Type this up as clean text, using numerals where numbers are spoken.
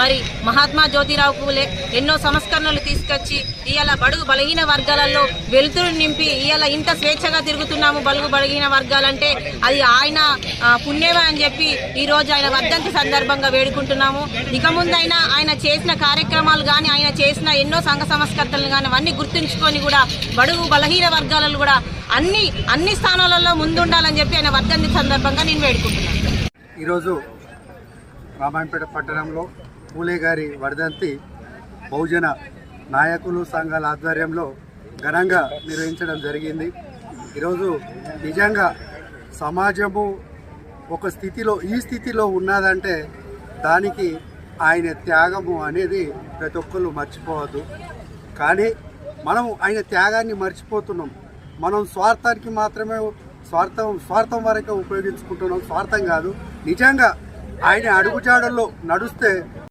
మరి మహాత్మా జ్యోతిరావు పూలే ఎన్నో సంస్కరణలు తీసుకొచ్చి ఇవాళ బడుగు బలహీన వర్గాలలో వెలుతురు నింపి ఇవాళ ఇంత స్వేచ్ఛగా తిరుగుతున్నాము బడుగు బలహీన వర్గాలంటే అది ఆయన పుణ్యమే అని చెప్పి ఈరోజు ఆయన వర్ధంతి సందర్భంగా వేడుకుంటున్నాము. ఇక ముందైనా ఆయన చేసిన కార్యక్రమాలు కానీ ఆయన చేసిన ఎన్నో సంఘ సంస్కర్తలు కానీ అవన్నీ గుర్తుంచుకొని కూడా బడుగు బలహీన వర్గాలలో కూడా అన్ని స్థానాలలో ముందుండాలని చెప్పి ఆయన వర్ధంతి సందర్భంగా నేను వేడుకుంటున్నాను. ఈరోజు రామాయంపేట పట్టణంలో పూలే గారి వర్ధంతి బహుజన నాయకులు సంఘాల ఆధ్వర్యంలో ఘనంగా నిర్వహించడం జరిగింది. ఈరోజు నిజంగా సమాజము ఒక స్థితిలో ఈ స్థితిలో ఉన్నదంటే దానికి ఆయన త్యాగము అనేది ప్రతి ఒక్కళ్ళు మర్చిపోవద్దు. కానీ మనం ఆయన త్యాగాన్ని మర్చిపోతున్నాం. మనం స్వార్థానికి మాత్రమే స్వార్థం వరకే ఉపయోగించుకుంటున్నాం. స్వార్థం కాదు, నిజంగా ఆయన అడుగుజాడల్లో నడుస్తే